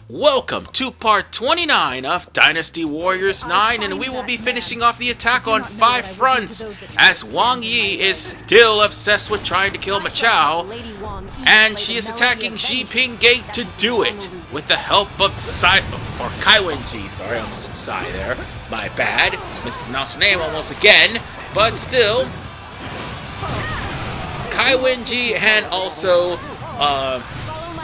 Welcome to part 29 of Dynasty Warriors 9, and we will be finishing off the attack on 5 fronts, as Wang Yi is still obsessed with trying to kill Ma Chao, and she is attacking Xiping Gate to do it, with the help of Kai Wen-ji. Sorry, I almost said Sai there. My bad. Mispronounced her name almost again, but still. Kai Wen-ji and also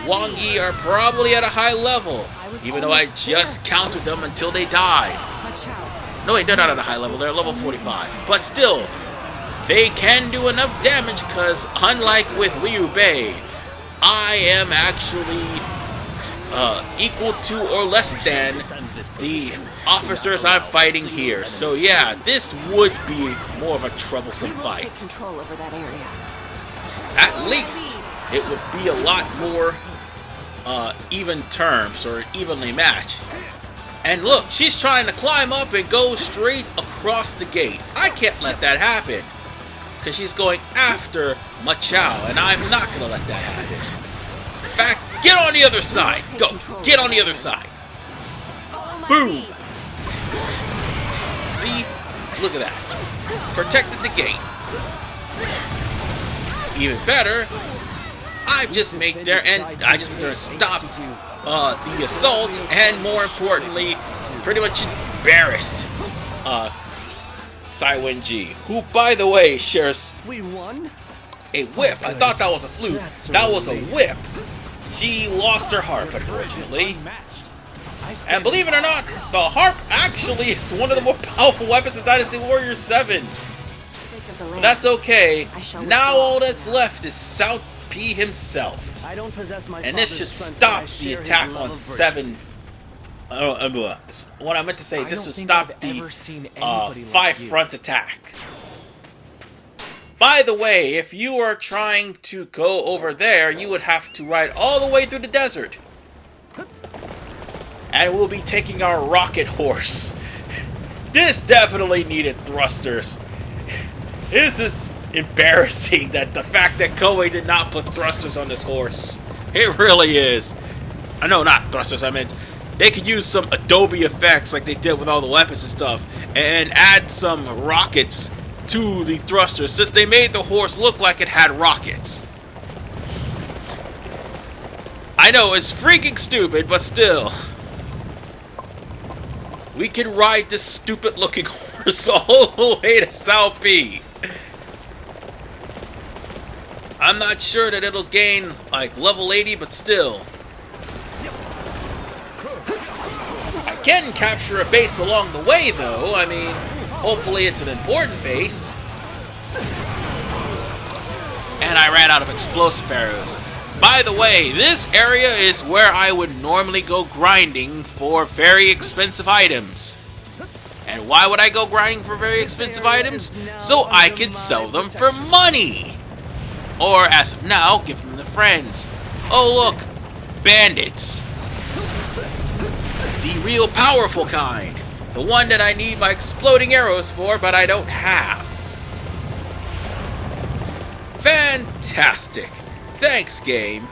Wang Yi are probably at a high level, even though I just counted them until they died. No wait, they're not at a high level, they're at level 45. But still, they can do enough damage because unlike with Liu Bei, I am actually equal to or less than the officers I'm fighting here. So yeah, this would be more of a troublesome fight. At least it would be a lot more even terms or evenly matched. And look, she's trying to climb up and go straight across the gate. I can't let that happen because she's going after Ma Chao, and I'm not going to let that happen. In fact, get on the other side. Go, get on the other side. Boom. See? Look at that. Protected the gate. Even better, I've just made there and I just stopped the assault, and more importantly, pretty much embarrassed Sai Wen-ji, who, by the way, shares a whip. I thought that was a flute. That was a whip. She lost her harp, unfortunately. And believe it or not, the harp actually is one of the more powerful weapons in Dynasty Warriors 7. But that's okay. Now all that's left is Cao Pi himself. And this should stop the attack on 7. What I meant to say, this would stop the 5 front attack. By the way, if you are trying to go over there, you would have to ride all the way through the desert. And we'll be taking our rocket horse. This definitely needed thrusters. This is embarrassing, that the fact that Koei did not put thrusters on this horse. It really is. No, not thrusters, I meant they could use some Adobe effects like they did with all the weapons and stuff, and add some rockets to the thrusters, since they made the horse look like it had rockets. I know, it's freaking stupid, but still. We can ride this stupid looking horse all the way to Cao Pi. I'm not sure that it'll gain like level 80, but still. I can capture a base along the way though. I mean, hopefully it's an important base. And I ran out of explosive arrows. By the way, this area is where I would normally go grinding for very expensive items. And why would I go grinding for very expensive items? So I could sell them for money! Or, as of now, give them to friends. Oh look! Bandits! The real powerful kind! The one that I need my exploding arrows for, but I don't have. Fantastic! Thanks, game.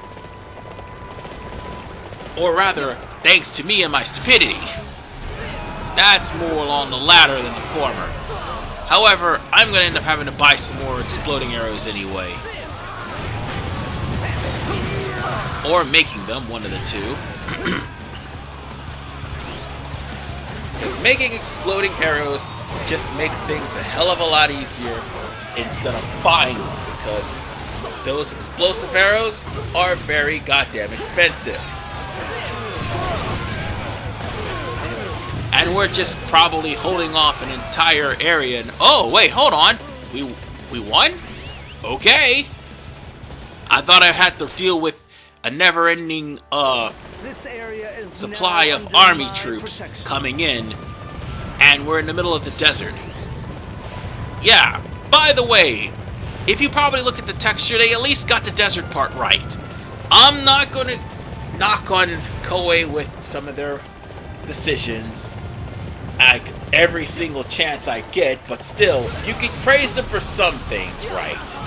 Or rather, thanks to me and my stupidity. That's more along the latter than the former. However, I'm going to end up having to buy some more exploding arrows anyway. Or making them, one of the two. Because making exploding arrows just makes things a hell of a lot easier instead of buying them, because those explosive arrows are very goddamn expensive. And we're just probably holding off an entire area. And oh, wait, hold on. We won? Okay. I thought I had to deal with a never-ending supply of army troops coming in, and we're in the middle of the desert. Yeah, by the way, if you probably look at the texture, they at least got the desert part right. I'm not going to knock on Koei with some of their decisions like every single chance I get, but still, you can praise them for some things right.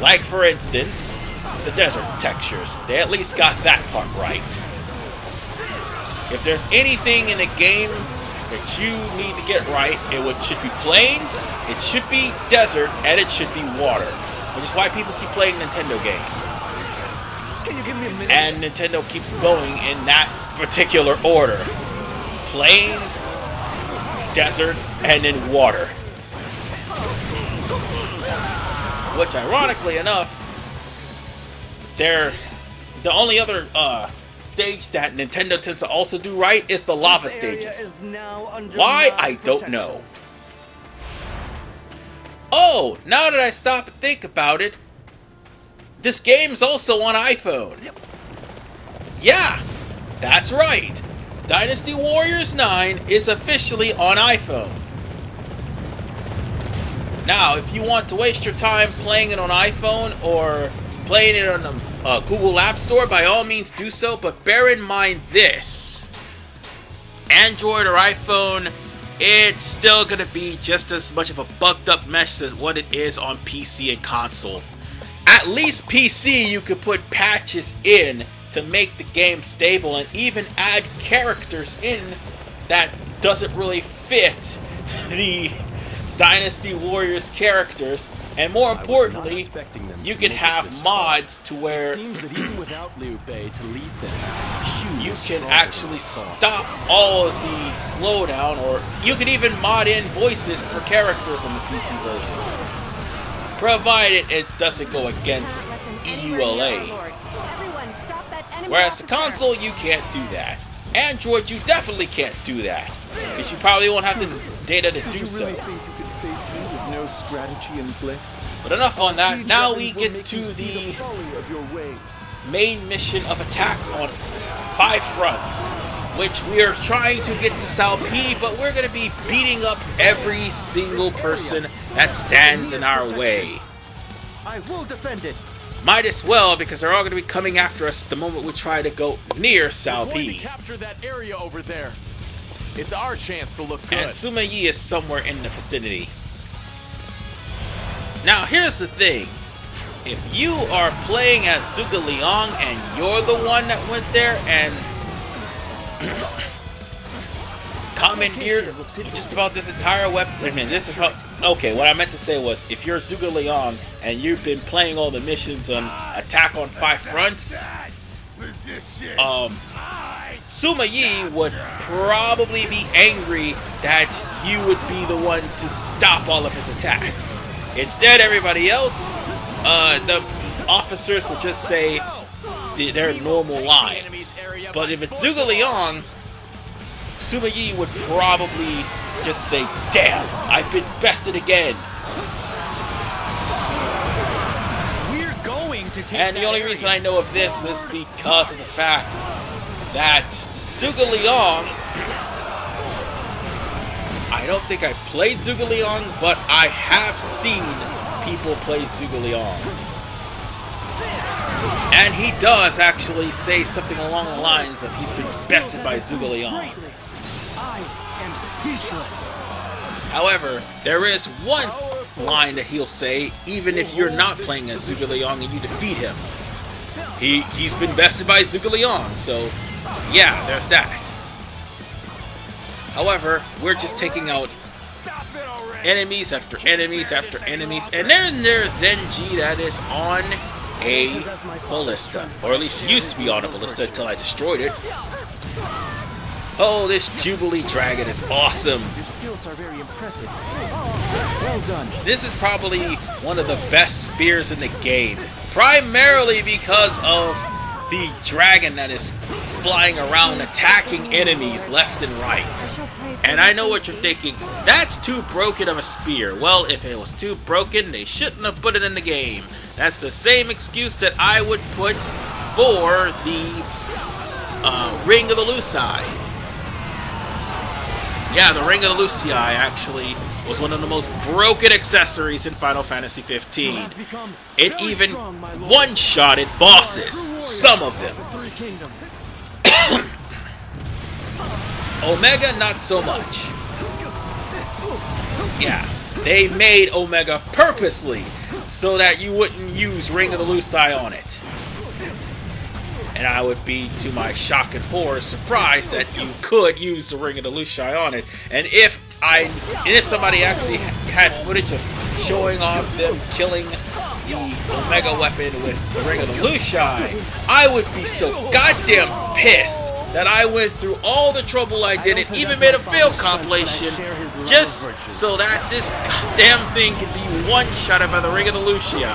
Like, for instance, the desert textures. They at least got that part right. If there's anything in the game that you need to get right, should be plains, it should be desert, and it should be water. Which is why people keep playing Nintendo games. Can you give me a minute? And Nintendo keeps going in that particular order. Plains, desert, and then water. Which, ironically enough, the only other stage that Nintendo tends to also do right is the lava stages. Why? I don't know. Oh, now that I stop and think about it, this game's also on iPhone. Yeah, that's right. Dynasty Warriors 9 is officially on iPhone. Now, if you want to waste your time playing it on iPhone or playing it on the Google App Store, by all means do so, but bear in mind this. Android or iPhone, it's still going to be just as much of a bugged up mess as what it is on PC and console. At least PC, you could put patches in to make the game stable and even add characters in that doesn't really fit the Dynasty Warriors characters, and more importantly, you can have mods to where you can actually stop all of the slowdown, or you can even mod in voices for characters on the PC version, provided it doesn't go against EULA. Whereas the console, you can't do that. Android, you definitely can't do that, because you probably won't have the data to do so. Strategy and blitz. But enough on that. Now we get to the main mission of attack on 5 fronts, which we are trying to get to Cao Pi, but we're going to be beating up every single person that stands in our way. I will defend it. Might as well, because they're all going to be coming after us the moment we try to go near Cao We're going to Pi. capture that area over there. It's our chance to look good. And Sima Yi is somewhere in the vicinity. Now, here's the thing. If you are playing as Zhuge Liang and you're the one that went there and commandeered just about this entire weapon, this is how. Okay, what I meant to say was, if you're Zhuge Liang and you've been playing all the missions on Attack on 5 Fronts, Sima Yi would probably be angry that you would be the one to stop all of his attacks. Instead, everybody else, the officers will just say their normal lines. But if it's Zhuge Liang, Sima Yi would probably just say, "Damn, I've been bested again." We're going to take And the only reason I know of this is because of the fact that Zhuge Liang, I don't think I played Zhuge Liang, but I have seen people play Zhuge Liang. And he does actually say something along the lines of he's been bested by Zhuge Liang. I am speechless. However, there is one line that he'll say, even if you're not playing as Zhuge Liang and you defeat him. He's been bested by Zhuge Liang, so yeah, there's that. However, we're just taking out enemies after enemies after enemies, and then there's Zenji that is on a ballista, or at least used to be on a ballista until I destroyed it. Oh, this Jubilee Dragon is awesome. Your skills are very impressive. Well done. This is probably one of the best spears in the game, primarily because of the dragon that is flying around attacking enemies left and right. And I know what you're thinking, that's too broken of a spear. Well, if it was too broken, they shouldn't have put it in the game. That's the same excuse that I would put for the Ring of the Lucii. Yeah, the Ring of the Lucii actually was one of the most broken accessories in Final Fantasy 15. It even one-shotted bosses, some of them. Omega, not so much. Yeah, they made Omega purposely so that you wouldn't use Ring of the Lucii on it. And I would be, to my shock and horror, surprised that you could use the Ring of the Lushai on it. And if somebody actually had footage of showing off them killing the Omega weapon with the Ring of the Lushai, I would be so goddamn pissed that I went through all the trouble I did and even made a field compilation just so that this goddamn thing could be one-shotted by the Ring of the Lushai.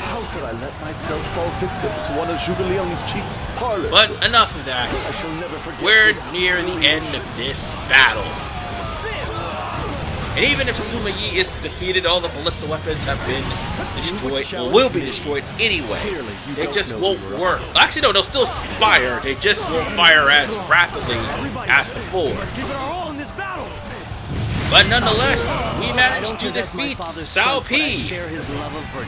How could I let myself fall victim to one of Zhuge Liang's cheap parlors? But enough of that. I shall never forget We're this near the end of this battle. And even if Sima Yi is defeated, all the ballista weapons have been destroyed, or will be destroyed anyway. They just won't work. Actually, no, they'll still fire. They just won't fire as rapidly as before. But nonetheless, we managed to defeat Cao Pi.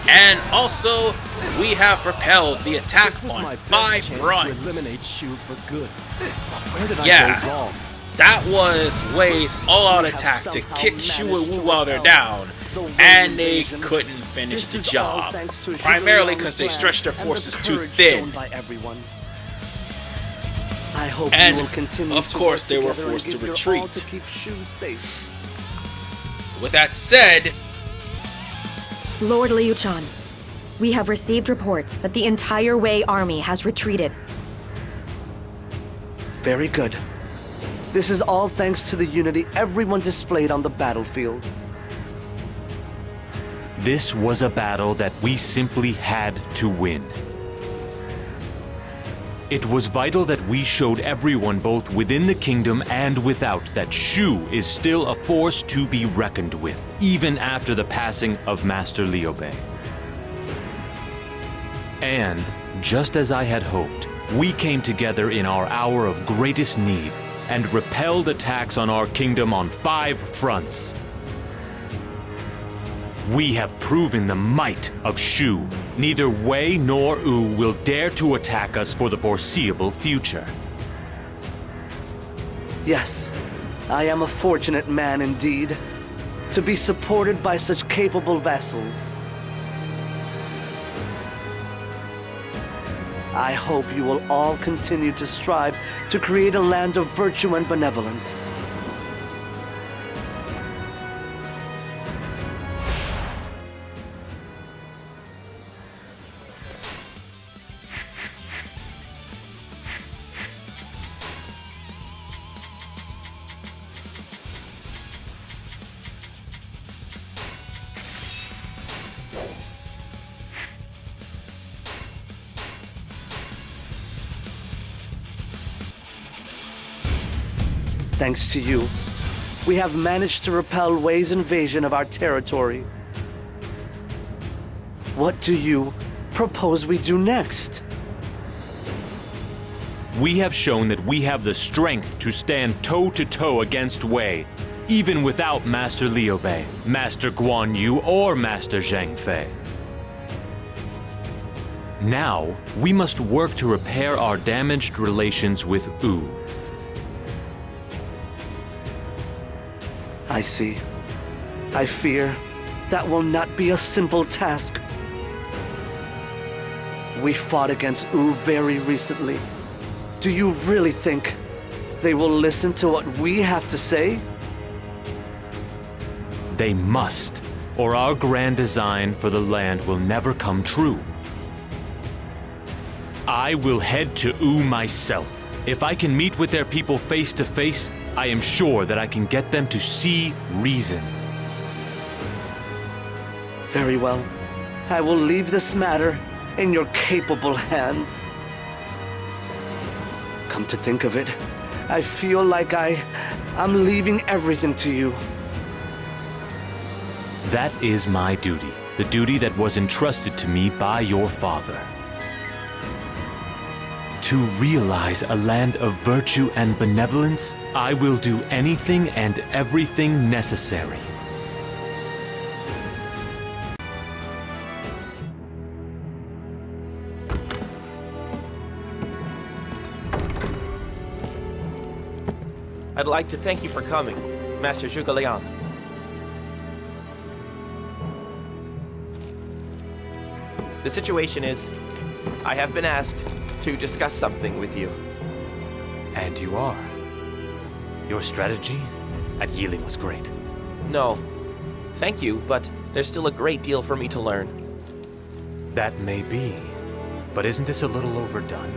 And also, we have repelled the attack on 5 runs. Yeah. That was Wei's all-out attack to kick Shu and Wu while they're down, and they couldn't finish the job, primarily because they stretched their forces too thin. And, of course, they were forced to retreat. With that said, Lord Liu Chan, we have received reports that the entire Wei army has retreated. Very good. This is all thanks to the unity everyone displayed on the battlefield. This was a battle that we simply had to win. It was vital that we showed everyone both within the kingdom and without that Shu is still a force to be reckoned with, even after the passing of Master Liu Bei. And, just as I had hoped, we came together in our hour of greatest need and repelled attacks on our kingdom on 5 fronts. We have proven the might of Shu. Neither Wei nor Wu will dare to attack us for the foreseeable future. Yes, I am a fortunate man indeed, to be supported by such capable vassals. I hope you will all continue to strive to create a land of virtue and benevolence. Thanks to you, we have managed to repel Wei's invasion of our territory. What do you propose we do next? We have shown that we have the strength to stand toe-to-toe against Wei, even without Master Liu Bei, Master Guan Yu, or Master Zhang Fei. Now, we must work to repair our damaged relations with Wu. I see. I fear that will not be a simple task. We fought against Wu very recently. Do you really think they will listen to what we have to say? They must, or our grand design for the land will never come true. I will head to Wu myself. If I can meet with their people face to face, I am sure that I can get them to see reason. Very well. I will leave this matter in your capable hands. Come to think of it, I feel like I'm leaving everything to you. That is my duty, the duty that was entrusted to me by your father. To realize a land of virtue and benevolence, I will do anything and everything necessary. I'd like to thank you for coming, Master Zhuge Liang. The situation is, I have been asked to discuss something with you. And you are. Your strategy at Yiling was great. No, thank you, but there's still a great deal for me to learn. That may be, but isn't this a little overdone?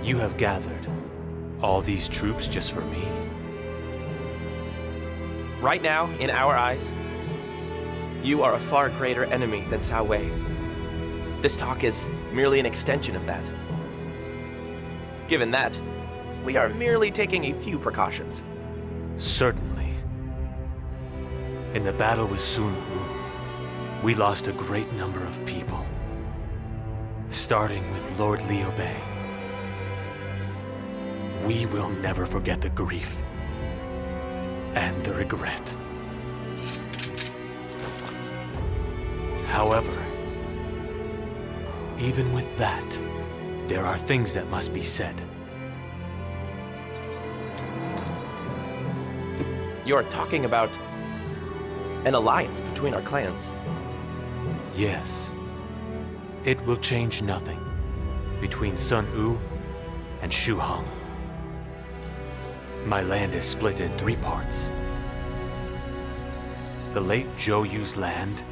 You have gathered all these troops just for me? Right now, in our eyes, you are a far greater enemy than Cao Wei. This talk is merely an extension of that. Given that, we are merely taking a few precautions. Certainly. In the battle with Sun Wu, we lost a great number of people. Starting with Lord Liu Bei. We will never forget the grief and the regret. However, even with that, there are things that must be said. You're talking about an alliance between our clans. Yes. It will change nothing between Sun Wu and Shu Hong. My land is split in 3 parts. The late Zhou Yu's land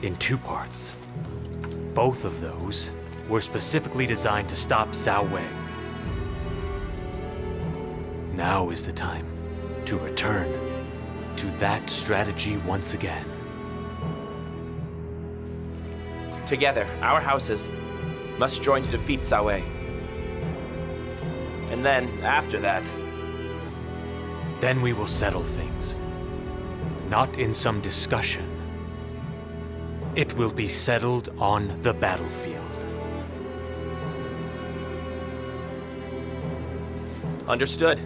in 2 parts. Both of those were specifically designed to stop Cao Wei. Now is the time to return to that strategy once again. Together, our houses must join to defeat Cao Wei. And then, after that, Then we will settle things. Not in some discussion. It will be settled on the battlefield. understood.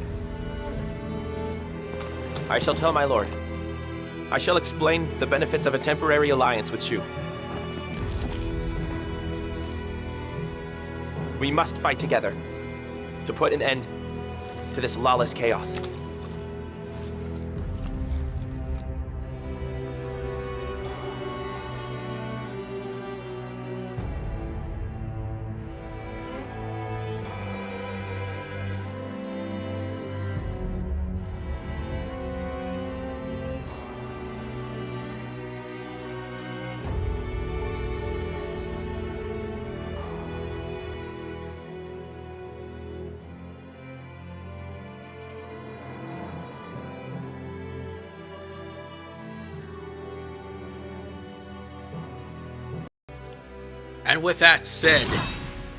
I shall tell my lord. I shall explain the benefits of a temporary alliance with Shu. We must fight together to put an end to this lawless chaos. And with that said,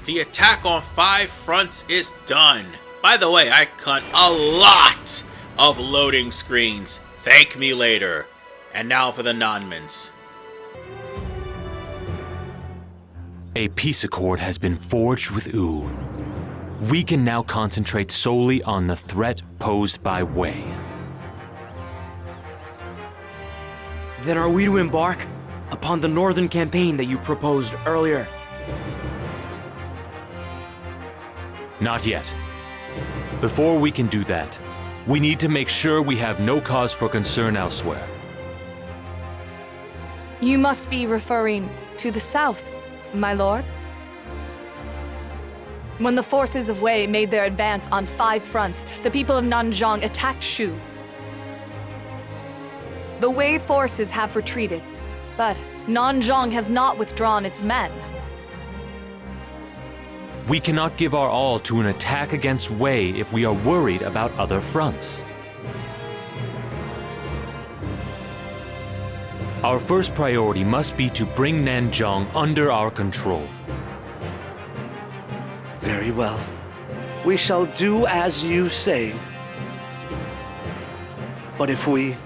the attack on 5 fronts is done. By the way, I cut a lot of loading screens. Thank me later. And now for the Nanmans. A peace accord has been forged with Wu. We can now concentrate solely on the threat posed by Wei. Then are we to embark upon the northern campaign that you proposed earlier? Not yet. Before we can do that, we need to make sure we have no cause for concern elsewhere. You must be referring to the south, my lord. When the forces of Wei made their advance on 5 fronts, the people of Nanzhong attacked Shu. The Wei forces have retreated, but Nanzhong has not withdrawn its men. We cannot give our all to an attack against Wei if we are worried about other fronts. Our first priority must be to bring Nanzhong under our control. Very well. We shall do as you say. But if we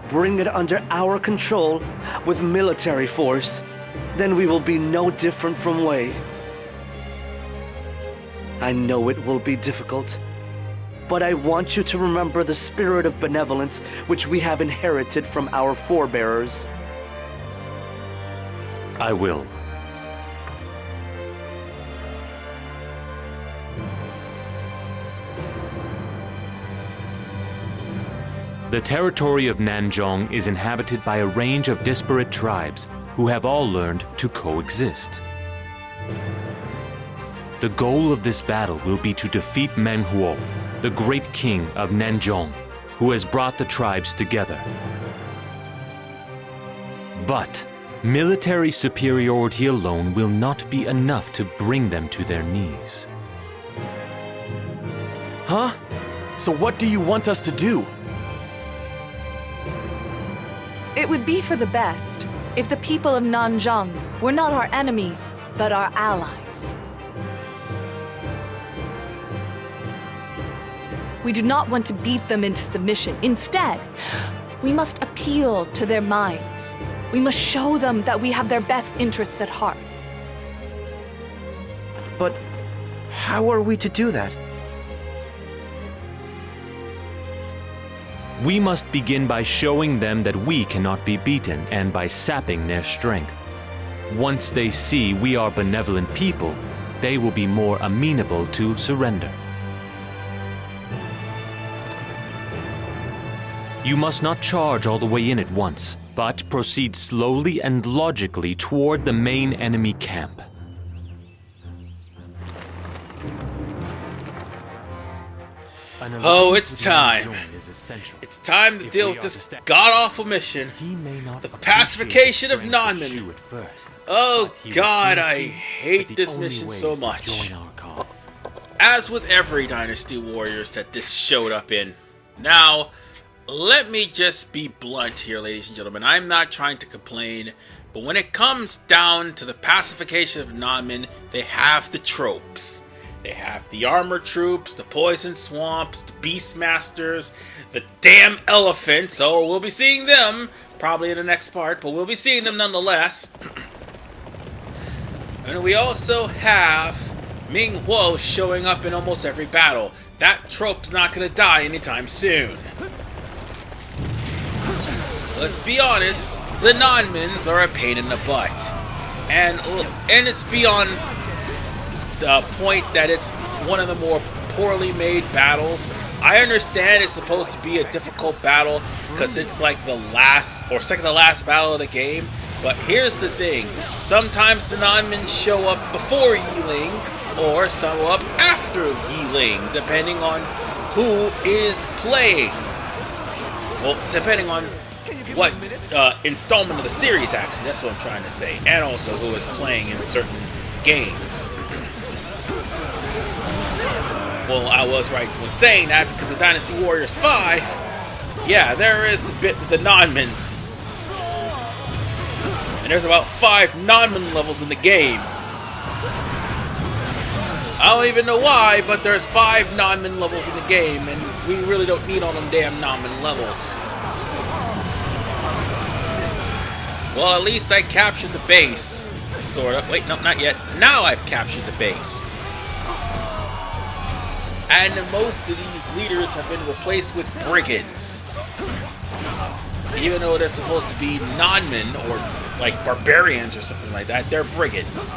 bring it under our control with military force, then we will be no different from Wei. I know it will be difficult, but I want you to remember the spirit of benevolence which we have inherited from our forebears. I will. The territory of Nanzhong is inhabited by a range of disparate tribes who have all learned to coexist. The goal of this battle will be to defeat Meng Huo, the great king of Nanzhong, who has brought the tribes together. But military superiority alone will not be enough to bring them to their knees. Huh? So what do you want us to do? It would be for the best if the people of Nanzhong were not our enemies, but our allies. We do not want to beat them into submission. Instead, we must appeal to their minds. We must show them that we have their best interests at heart. But how are we to do that? We must begin by showing them that we cannot be beaten and by sapping their strength. Once they see we are benevolent people, they will be more amenable to surrender. You must not charge all the way in at once, but proceed slowly and logically toward the main enemy camp. Oh, it's time. It's time to deal with this god-awful mission. The pacification of Nanman. Oh god, I hate this mission so much. As with every Dynasty Warriors that this showed up in. Now, let me just be blunt here, ladies and gentlemen. I'm not trying to complain, but when it comes down to the pacification of Nanman, they have the tropes. They have the armor troops, the poison swamps, the beastmasters, the damn elephants. Oh, we'll be seeing them probably in the next part, but we'll be seeing them nonetheless. And we also have Meng Huo showing up in almost every battle. That trope's not going to die anytime soon. Let's be honest, the Nanmans are a pain in the butt. And it's beyond the point that it's one of the more poorly made battles. I understand it's supposed to be a difficult battle because it's like the last or second to last battle of the game, but here's the thing. Sometimes the Nanmans show up before Yiling or show up after Yiling, depending on who is playing. Well, depending on what installment of the series, actually, that's what I'm trying to say, and also who is playing in certain games. Well, I was right when saying that because of Dynasty Warriors 5, yeah, there is the bit with the Nanmans. And there's about 5 Nanman levels in the game. I don't even know why, but there's 5 Nanman levels in the game, and we really don't need all them damn Nanman levels. Well, at least I captured the base. Sort of. Wait, no, not yet. Now I've captured the base. And most of these leaders have been replaced with brigands. Even though they're supposed to be Nanman or like barbarians or something like that, they're brigands.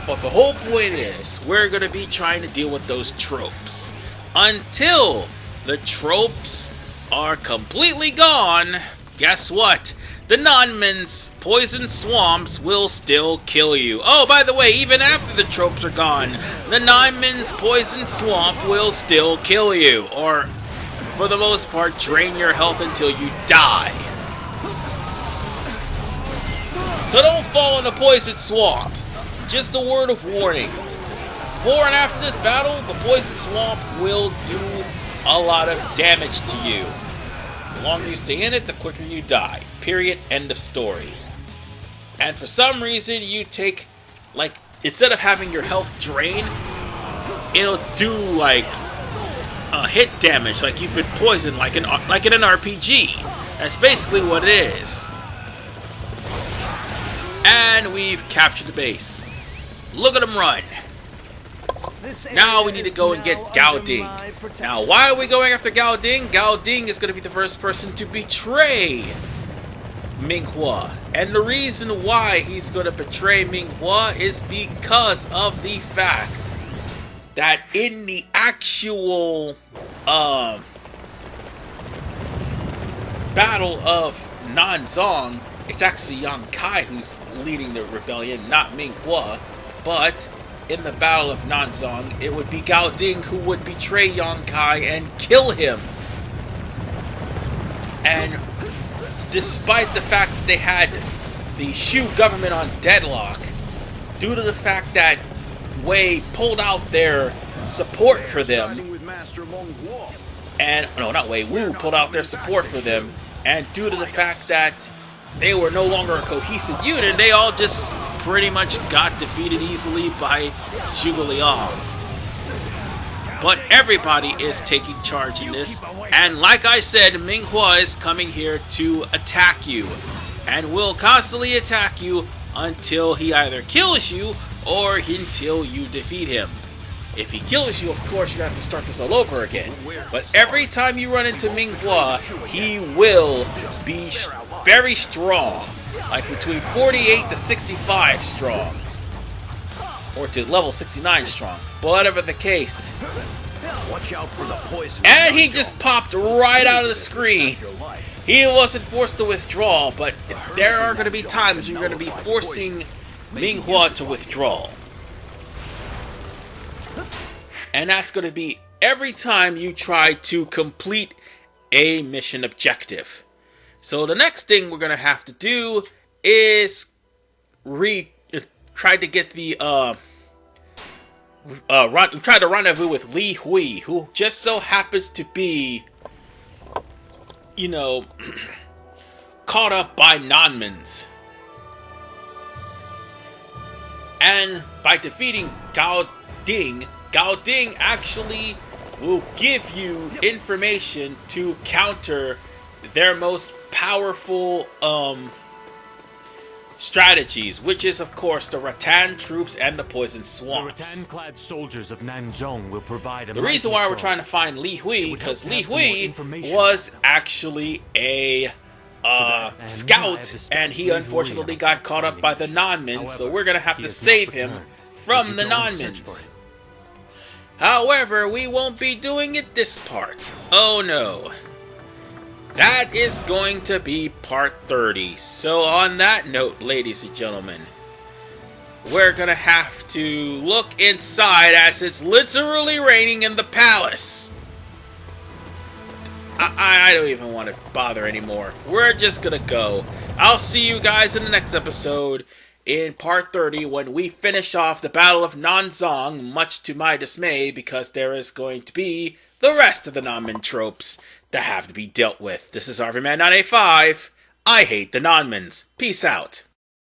But the whole point is, we're going to be trying to deal with those tropes. Until the tropes are completely gone, guess what? The Nanman's poison swamps will still kill you. Oh, by the way, even after the tropes are gone, the Nanman's poison swamp will still kill you. Or, for the most part, drain your health until you die. So don't fall in the poison swamp. Just a word of warning. Before and after this battle, the poison swamp will do a lot of damage to you. The longer you stay in it, the quicker you die. Period. End of story. And for some reason, you take, like, instead of having your health drain, it'll do, like, hit damage, like you've been poisoned, like in an RPG. That's basically what it is. And we've captured the base. Look at them run. Now we need to go and get Cao Ding. Now, why are we going after Cao Ding? Cao Ding is going to be the first person to betray Meng Huo. And the reason why he's going to betray Meng Huo is because of the fact that in the actual Battle of Nanzhong, it's actually Yang Kai who's leading the rebellion, not Ming Hua. But in the Battle of Nanzhong, it would be Gao Ding who would betray Yang Kai and kill him. And despite the fact that they had the Shu government on deadlock, due to the fact that Wei pulled out their support for them, and no, not Wei, Wu pulled out their support for them, and due to the fact that they were no longer a cohesive unit, they all just pretty much got defeated easily by Zhuge Liang. But everybody is taking charge in this, and like I said, Ming Hua is coming here to attack you, and will constantly attack you until he either kills you or until you defeat him. If he kills you, of course, you have to start this all over again. But every time you run into Ming Hua, he will be very strong, like between 48 to 65 strong, or to level 69 strong, but whatever the case. Watch out for the poison. And he just popped right out of the screen. He wasn't forced to withdraw, but there are going to be times you're going to be forcing Ming Hua to withdraw. And that's going to be every time you try to complete a mission objective. So the next thing we're going to have to do is try to get the try to rendezvous with Li Hui, who just so happens to be, you know, caught up by Nanmans. And by defeating Gao Ding actually will give you information to counter their most powerful strategies, which is of course the rattan troops and the poison swamps. The rattan-clad soldiers of Nanzhong will provide the reason why we're trying to find Li Hui, because Li Hui was actually a scout, and he unfortunately got caught up by the Nanmans, so we're gonna have to save him from the Nanmans. However, we won't be doing it this part. Oh no. That is going to be part 30. So on that note, ladies and gentlemen, we're gonna have to look inside as it's literally raining in the palace. I don't even want to bother anymore. We're just gonna go. I'll see you guys in the next episode in part 30 when we finish off the Battle of Nanzhong, much to my dismay, because there is going to be the rest of the Nanman tropes that have to be dealt with. This is RVman985. I hate the Nanmans. Peace out.